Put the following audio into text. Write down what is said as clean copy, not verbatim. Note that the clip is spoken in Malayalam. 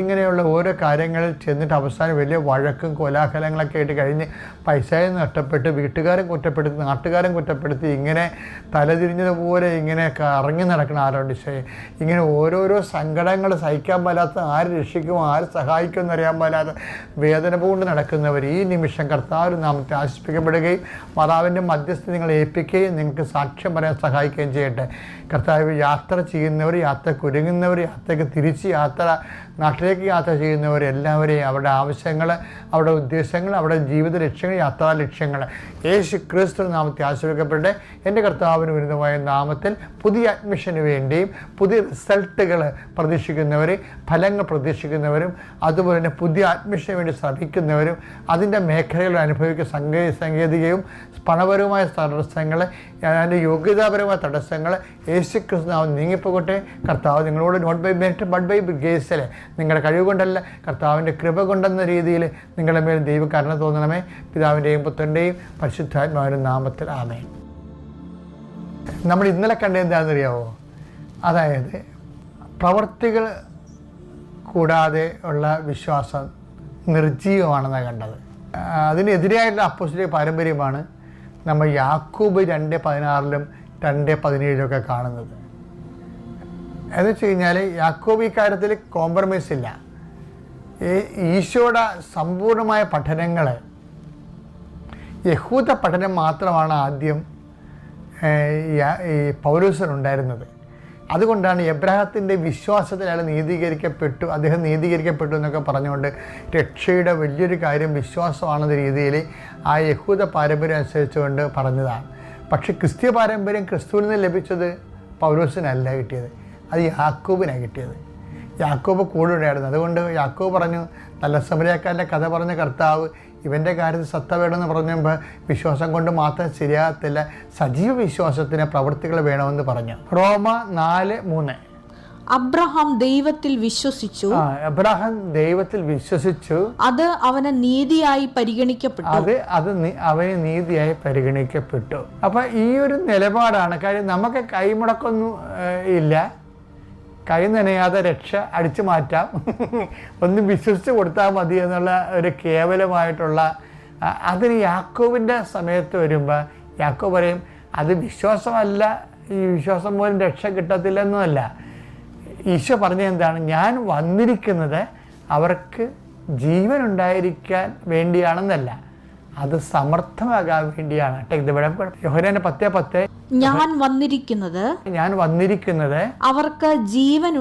ഇങ്ങനെയുള്ള ഓരോ കാര്യങ്ങളിൽ ചെന്നിട്ട് അവസാനം വലിയ വഴക്കും കോലാഹലങ്ങളൊക്കെ ആയിട്ട് കഴിഞ്ഞ് പൈസയും നഷ്ടപ്പെട്ട് വീട്ടുകാരും കുറ്റപ്പെടുത്തി നാട്ടുകാരും കുറ്റപ്പെടുത്തി ഇങ്ങനെ തലതിരിഞ്ഞതുപോലെ ഇങ്ങനെ കറങ്ങി നടക്കണം ആരോട് ഇങ്ങനെ ഓരോരോ സങ്കടങ്ങൾ സഹിക്കാൻ പാലാത്ത ആര് രക്ഷിക്കുമോ ആര് സഹായിക്കുമോ എന്നറിയാൻ പാലാത്ത വേദന കൊണ്ട് നടക്കുന്നവർ ഈ നിമിഷം കർത്താവ് നാമത്തെ ആശ്വസിപ്പിക്കപ്പെടുകയും മാതാവിൻ്റെ മധ്യസ്ഥ നിങ്ങളെ ഏൽപ്പിക്കുകയും നിങ്ങൾക്ക് സാക്ഷ്യം പറയാൻ സഹായിക്കുകയും ചെയ്യട്ടെ. കർത്താവ് യാത്ര ചെയ്യുന്നവർ, യാത്രയ്ക്ക് ഒരുങ്ങുന്നവർ, യാത്രയ്ക്ക് തിരിച്ച് നാട്ടിലേക്ക് യാത്ര ചെയ്യുന്നവരെല്ലാവരെയും അവരുടെ ആവശ്യങ്ങൾ, അവരുടെ ഉദ്ദേശങ്ങൾ, അവരുടെ ജീവിത ലക്ഷ്യങ്ങൾ, യാത്രാ ലക്ഷ്യങ്ങൾ യേശു ക്രിസ്തു നാമത്തെ ആശീർവദിക്കപ്പെടട്ടെ. എൻ്റെ കർത്താവിന് വിരുദ്ധമായ നാമത്തിൽ പുതിയ അഡ്മിഷന് വേണ്ടിയും പുതിയ റിസൾട്ടുകൾ പ്രതീക്ഷിക്കുന്നവർ, ഫലങ്ങൾ പ്രതീക്ഷിക്കുന്നവരും അതുപോലെ തന്നെ പുതിയ അഡ്മിഷന് വേണ്ടി ശ്രമിക്കുന്നവരും അതിൻ്റെ മേഖലകൾ അനുഭവിക്കുന്ന സാങ്കേതികവും പണപരമായ തടസ്സങ്ങൾ, അതിൻ്റെ യോഗ്യതാപരമായ തടസ്സങ്ങൾ യേശു ക്രിസ്തു നാമം നീങ്ങിപ്പോകട്ടെ. കർത്താവ് നിങ്ങളോട് not by merit but by ഗ്രേസിൽ, നിങ്ങളുടെ കഴിവ് കൊണ്ടല്ല കർത്താവിൻ്റെ കൃപ കൊണ്ടെന്ന രീതിയിൽ നിങ്ങളുടെ മേൽ ദൈവകരുണ തോന്നണമേ. പിതാവിൻ്റെയും പുത്രൻ്റെയും പരിശുദ്ധാത്മാവിൻ്റെ നാമത്തിൽ ആമേൻ. നമ്മൾ ഇന്നലെ കണ്ടത് എന്താണെന്നറിയാമോ? അതായത് പ്രവർത്തികൾ കൂടാതെ ഉള്ള വിശ്വാസം നിർജ്ജീവമാണെന്നാണ് കണ്ടത്. അതിനെതിരായിട്ടുള്ള അപ്പോസ്തലിക പാരമ്പര്യമാണ് നമ്മൾ യാക്കോബ് 2:16 2:17 കാണുന്നത്. എന്ന് വെച്ച് കഴിഞ്ഞാൽ യാക്കോബ് ഈ കാര്യത്തിൽ കോംപ്രമൈസ് ഇല്ല. ഈശോയുടെ സമ്പൂർണമായ പഠനങ്ങൾ, യഹൂദ പഠനം മാത്രമാണ് ആദ്യം ഈ പൗലോസിനുണ്ടായിരുന്നത്. അതുകൊണ്ടാണ് എബ്രാഹത്തിൻ്റെ വിശ്വാസത്തിൽ അയാൾ അദ്ദേഹം നീതീകരിക്കപ്പെട്ടു എന്നൊക്കെ പറഞ്ഞുകൊണ്ട് രക്ഷയുടെ വലിയൊരു കാര്യം വിശ്വാസമാണെന്ന രീതിയിൽ ആ യഹൂദ പാരമ്പര്യം അനുസരിച്ചുകൊണ്ട് പറഞ്ഞതാണ്. പക്ഷേ ക്രിസ്ത്യ പാരമ്പര്യം ക്രിസ്തുവിൽ നിന്ന് ലഭിച്ചത് പൗലോസിനല്ല കിട്ടിയത്, അത് യാക്കോബിനാണ് കിട്ടിയത്. യാക്കോബ് കൂടെ ഉണ്ടായിരുന്നു. അതുകൊണ്ട് യാക്കോബ് പറഞ്ഞു, നല്ല സമരിയാക്കാരൻ്റെ കഥ പറഞ്ഞ കർത്താവ് ഇവൻ്റെ കാര്യത്തിൽ സത്ത വേണമെന്ന് പറഞ്ഞപ്പോൾ വിശ്വാസം കൊണ്ട് മാത്രം ശരിയാകത്തില്ല, സജീവ വിശ്വാസത്തിന് പ്രവൃത്തികൾ വേണമെന്ന് പറഞ്ഞു. റോമ 4:3. അബ്രഹാം ദൈവത്തിൽ വിശ്വസിച്ചു, അബ്രഹാം ദൈവത്തിൽ വിശ്വസിച്ചു, അത് അവന് നീതിയായി പരിഗണിക്കപ്പെട്ടു. അവന് നീതിയായി പരിഗണിക്കപ്പെട്ടു. അപ്പം ഈ ഒരു നിലപാടാണ്. കാര്യം നമുക്ക് കൈമുടക്കൊന്നും ഇല്ല, കൈ നനയാതെ രക്ഷ അടിച്ചു മാറ്റാം, ഒന്ന് വിശ്വസിച്ച് കൊടുത്താൽ മതി എന്നുള്ള ഒരു കേവലമായിട്ടുള്ള അതിന് യാക്കോബിൻ്റെ സമയത്ത് വരുമ്പോൾ യാക്കോബ് പറയും അത് വിശ്വാസമല്ല, ഈ വിശ്വാസം പോലും രക്ഷ കിട്ടത്തില്ലെന്നുമല്ല. ഈശോ പറഞ്ഞ എന്താണ്? ഞാൻ വന്നിരിക്കുന്നത് അവർക്ക് ജീവൻ ഉണ്ടായിരിക്കാൻ വേണ്ടിയാണെന്നല്ല, അത് സമർത്ഥമാകാൻ വേണ്ടിയാണ്. യോഹന്നാൻ 10:10 ഞാൻ വന്നിരിക്കുന്നത് അവർക്ക് ജീവൻ